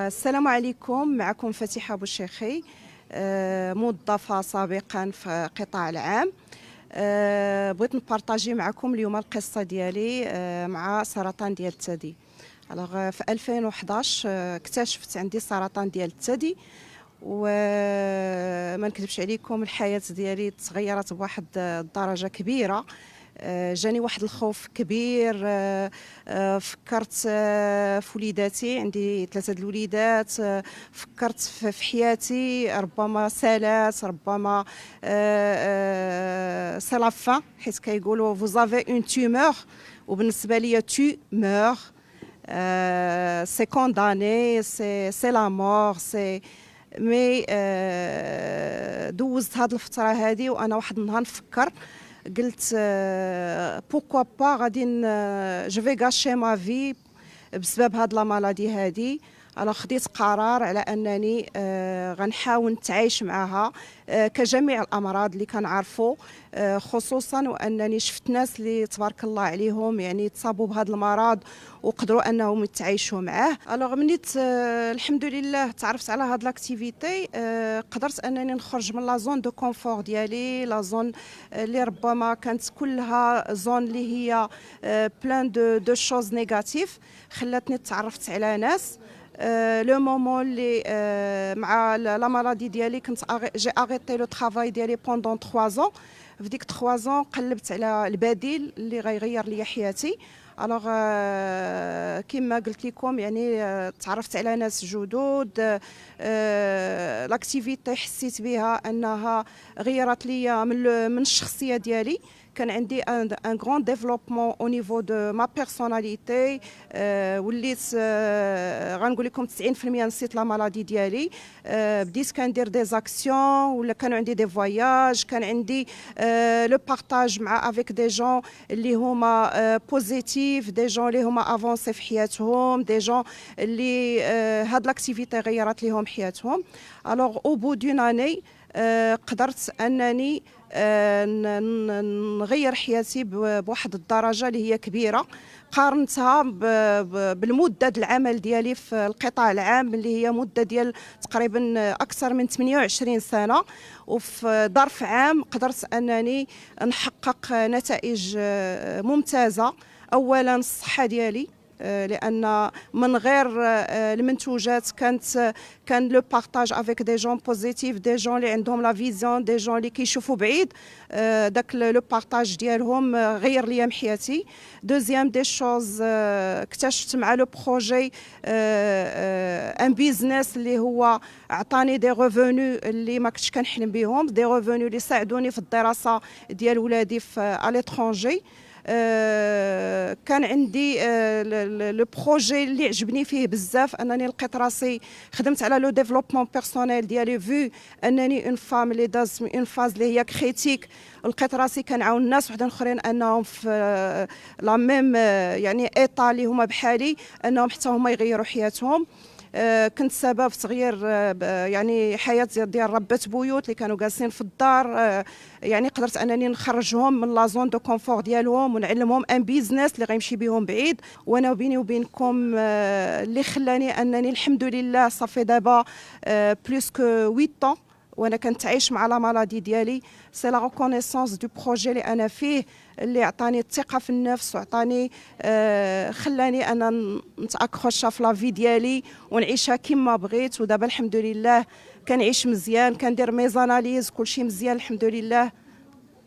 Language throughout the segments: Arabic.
السلام عليكم. معكم فتيحة بوشيخي، موظفة سابقا في قطاع العام. بغيت نبارطاجي معكم اليوم القصة ديالي مع سرطان ديال الثدي. في 2011 اكتشفت عندي سرطان ديال الثدي، وما نكذبش عليكم الحياة ديالي تغيرت بواحد الدرجة كبيرة. جاني واحد الخوف كبير. فكرت في وليداتي، عندي 3 الوليدات. فكرت في حياتي، ربما سالات، ربما سي لا فان، حيت كيقولوا vous avez une tumeur، وبالنسبه ليا tumeur سي كونداني، سي لا مور، سي مي. دوزت هاد الفتره هذه وانا واحد النهار نفكر، قلت بوكوا با غادي جو في غاشي ما في بسبب هاد لا مالادي هادي. انا خديت قرار على انني غنحاول نتعايش معها كجميع الامراض اللي كنعرفوا، خصوصا وانني شفت ناس اللي تبارك الله عليهم يعني تصابوا بهذا المرض وقدروا انهم يتعايشوا معاه. منيت الحمد لله تعرفت على هاد لاكتيفيتي، قدرت انني نخرج من لا زون دو كونفور ديالي، لا زون اللي ربما كانت كلها زون اللي هي بلان دو شوز نيجاتيف. خلاتني تعرفت على ناس. لو مومون اللي مع لا مالادي ديالي كنت جي اغيتي لو طرافاي ديالي بوندون 3 زون. في ديك 3 زون قلبت على البديل اللي غيغير لي حياتي. كما قلت لكم يعني تعرفت على ناس جدد. لاكتيفيتي حسيت بها انها غيرت لي من الشخصيه ديالي. كان عندي ان غران ديفلوبمون او نيفو دو ما بيرسوناليتي. وليت غنقول لكم 90% نسيت لا مالادي ديالي. بديت كندير دي زاكسيون، ولا كانوا عندي دي فواياج، كان عندي لو بارطاج مع افيك دي جون اللي هما بوزيتيف، دي جون اللي هما افونسي في حياتهم، دي جون اللي هاد لاكتيفيتي غيرت ليهم حياتهم. او بو دون اني قدرت انني نغير حياتي بواحد الدرجه اللي هي كبيره. قارنتها بالمده العمل ديالي في القطاع العام اللي هي مده ديال تقريبا اكثر من 28 سنه، وفي ظرف عام قدرت انني نحقق نتائج ممتازه. اولا الصحه ديالي، لان من غير المنتوجات كان لو بارطاج افيك دي جون بوزيتيف، دي جون اللي عندهم لا فيزيون، دي جون اللي كيشوفوا بعيد. داك لو بارطاج ديالهم غير لي حياتي. دوزيام دي شوز، اكتشفت مع لو بروجي ان بيزنس اللي هو عطاني دي ريفونو اللي ما كنتش كنحلم بهم، دي ريفونو اللي ساعدوني في الدراسه ديال ولادي في اليترونجي. كان عندي لو بروجي اللي عجبني فيه بزاف، انني لقيت راسي خدمت على لو ديفلوبمون بيرسونيل ديالي، فو انني اون فام اللي داز اون فاز اللي هي كريتيك. لقيت راسي كنعاون الناس وحدين اخرين انهم في لا ميم يعني ايطا اللي هما بحالي، انهم حتى هما يغيروا حياتهم. كنت سبب في تغيير يعني حياه ديال ربات بيوت اللي كانوا جالسين في الدار. يعني قدرت انني نخرجهم من لا زون دو كونفور ديالهم ونعلمهم ان بيزنس اللي غيمشي بهم بعيد. وانا بيني وبينكم اللي خلاني انني الحمد لله صافي دابا بلوس كو 8 طون وانا كنتعايش مع لا مالادي ديالي. سي لا ريكونيسونس دو بروجي اللي انا فيه، اللي عطاني الثقه في النفس وعطاني خلاني انا نتاكروشا في لا في ديالي ونعيشها كما بغيت. ودابا الحمد لله كنعيش مزيان، كندير ميزاناليز، كلشي مزيان الحمد لله.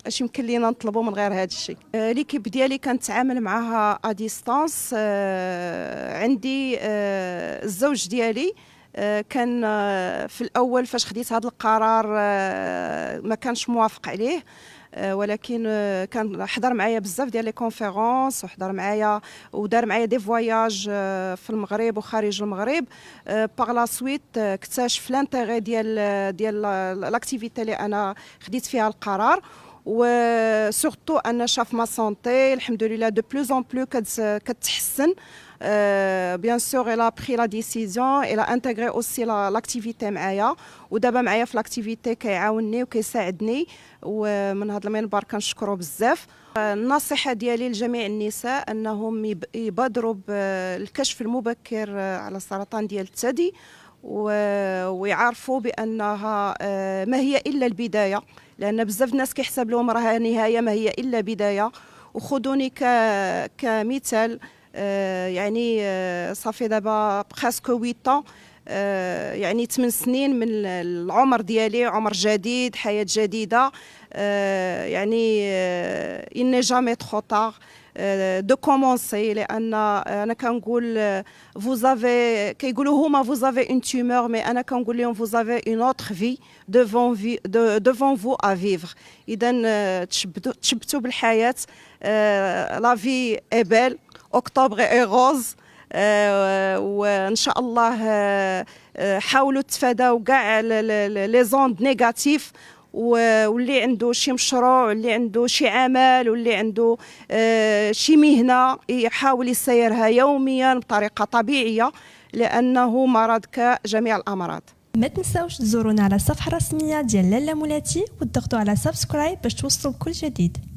اش يمكن لينا نطلبوا من غير هذا الشيء؟ ليكيب ديالي كنتعامل معها ا ديستانس. عندي الزوج ديالي كان في الاول فاش خديت هذا القرار ما كانش موافق عليه، ولكن كان حضر معايا بزاف ديال لي كونفيرونس، وحضر معايا ودار معايا دي فواياج في المغرب وخارج المغرب. باغ لا سويت اكتشف لانتيغي ديال لاكتيفيتي اللي انا خديت فيها القرار، وسورتو ان شاف ما سونتي الحمد لله دو بلوز اون بلو كتحسن. بيان سور الا بري لا ديسيزيون الا انتغري اوسي لاكتيفيتي معايا، ودابا معايا في لاكتيفيتي كيعاونني وكيساعدني، ومن هذا المنبر كنشكرو بزاف. النصيحه ديالي لجميع النساء انهم يبادروا بالكشف المبكر على سرطان ديال الثدي، ويعرفوا بانها ما هي الا البدايه، لان بزاف الناس كيحسب لهم راها نهايه، ما هي الا بدايه. وخذوني كمثال، يعني صافي دابا بريسك 8 ans، يعني 8 سنين من العمر ديالي، عمر جديد، حياه جديده. يعني il n'est jamais trop tard دو كومونسي، لان انا كنقول vous avez كيقولوا هما vous avez une tumeur، مي انا كنقول لهم vous avez une autre vie devant vous à vivre. اذا تشبتوا بالحياه، لا في اي بيل، اكتوبر اي غوز. وان شاء الله حاولوا تفاداو كاع لي زوند نيجاتيف، واللي عنده شي مشروع، واللي عنده شي عمل، واللي عنده شي مهنة يحاول يسيرها يوميا بطريقة طبيعية، لأنه مرض كجميع الأمراض. ما تنساوش تزورونا على الصفحة الرسمية ديال لالا مولاتي وتضغطوا على سبسكرايب باش توصلوا بكل جديد.